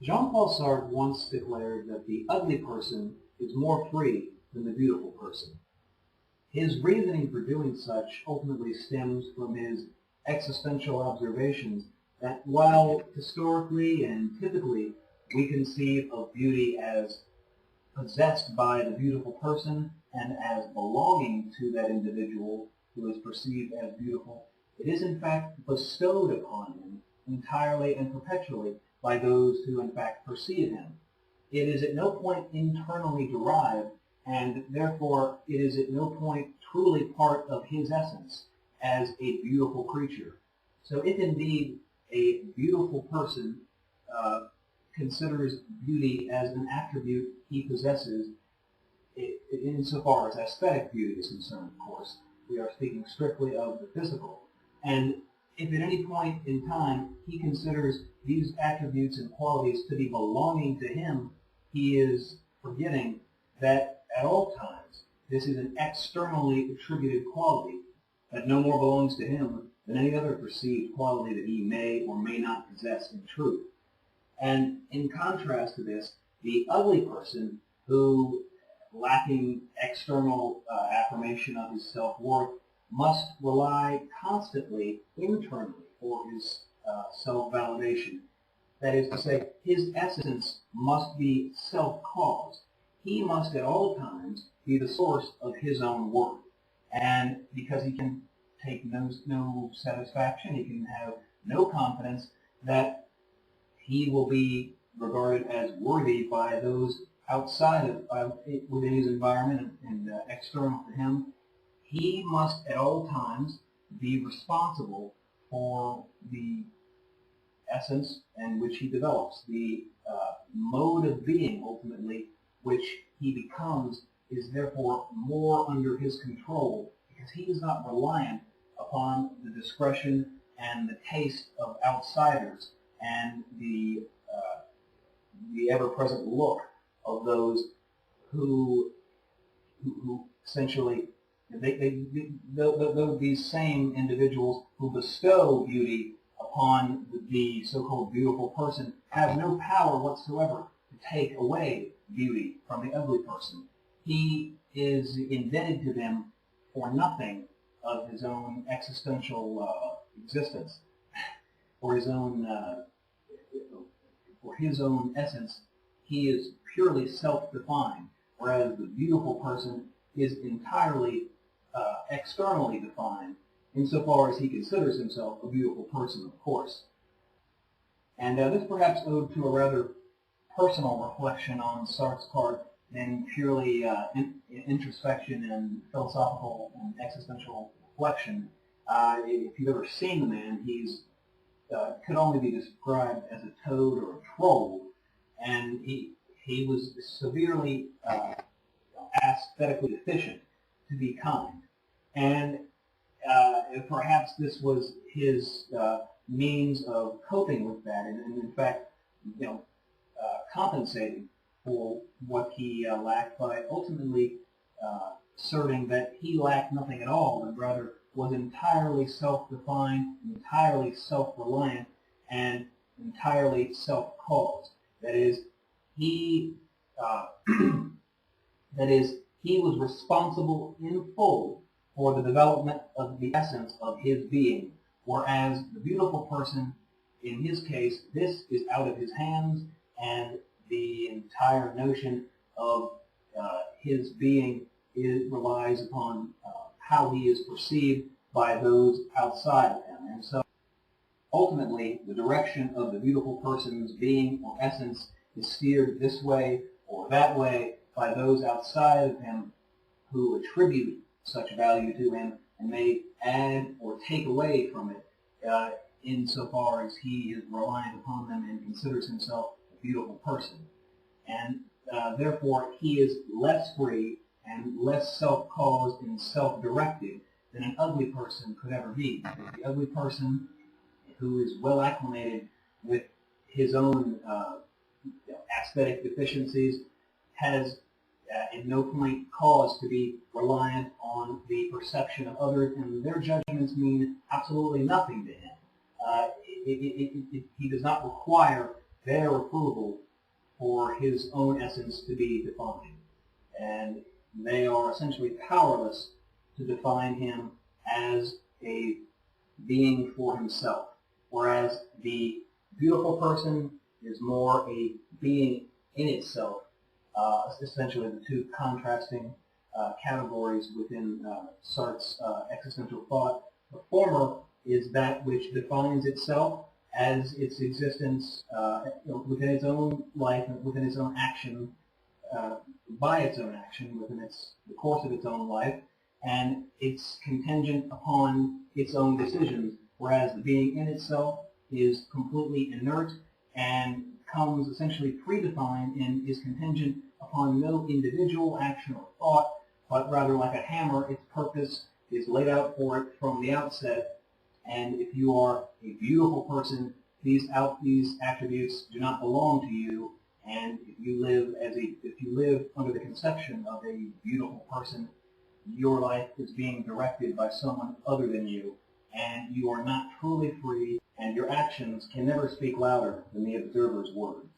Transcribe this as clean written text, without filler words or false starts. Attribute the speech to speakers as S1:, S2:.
S1: Jean-Paul Sartre once declared that the ugly person is more free than the beautiful person. His reasoning for doing such ultimately stems from his existential observations that while historically and typically we conceive of beauty as possessed by the beautiful person and as belonging to that individual who is perceived as beautiful, it is in fact bestowed upon him entirely and perpetually by those who in fact perceive him. It is at no point internally derived, and therefore it is at no point truly part of his essence as a beautiful creature. So if indeed a beautiful person considers beauty as an attribute he possesses, insofar as aesthetic beauty is concerned, of course, we are speaking strictly of the physical. And if at any point in time he considers these attributes and qualities to be belonging to him, he is forgetting that at all times this is an externally attributed quality that no more belongs to him than any other perceived quality that he may or may not possess in truth. And in contrast to this, the ugly person who, lacking external affirmation of his self-worth, must rely constantly internally for his self-validation. That is to say, his essence must be self-caused. He must at all times be the source of his own worth. And because he can take no satisfaction, he can have no confidence that he will be regarded as worthy by those outside of within his environment and external to him. He must at all times be responsible for the essence in which he develops. The mode of being, ultimately, which he becomes, is therefore more under his control because he is not reliant upon the discretion and the taste of outsiders and the ever-present look of those who essentially these same individuals who bestow beauty upon the so-called beautiful person have no power whatsoever to take away beauty from the ugly person. He is indebted to them for nothing of his own existential existence, for his own essence. He is purely self-defined, whereas the beautiful person is entirely externally defined, insofar as he considers himself a beautiful person, of course. And this perhaps owed to a rather personal reflection on Sartre's part than purely introspection and philosophical and existential reflection. If you've ever seen the man, he's could only be described as a toad or a troll, and he was severely aesthetically deficient, to be kind. And perhaps this was his means of coping with that, and in fact, compensating for what he lacked by ultimately asserting that he lacked nothing at all, and rather was entirely self-defined, entirely self-reliant, and entirely self-caused. That is, he was responsible in full for the development of the essence of his being, whereas the beautiful person, in his case, this is out of his hands, and the entire notion of his being relies upon how he is perceived by those outside of him. And so ultimately, the direction of the beautiful person's being or essence is steered this way or that way by those outside of him who attribute such value to him and may add or take away from it insofar as he is reliant upon them and considers himself a beautiful person. And therefore, he is less free and less self-caused and self-directed than an ugly person could ever be. Because the ugly person, who is well acclimated with his own aesthetic deficiencies, has in no point cause to be reliant on the perception of others, and their judgments mean absolutely nothing to him. He does not require their approval for his own essence to be defined. And they are essentially powerless to define him as a being for himself, whereas the beautiful person is more a being in itself, essentially the two contrasting categories within Sartre's existential thought. The former is that which defines itself as its existence within its own life and within its own action, by its own action, within the course of its own life, and it's contingent upon its own decisions, whereas the being in itself is completely inert and comes essentially predefined and is contingent upon no individual action or thought, but rather like a hammer, its purpose is laid out for it from the outset. And if you are a beautiful person, these attributes do not belong to you. And if you live under the conception of a beautiful person, your life is being directed by someone other than you, and you are not truly free, and your actions can never speak louder than the observer's words.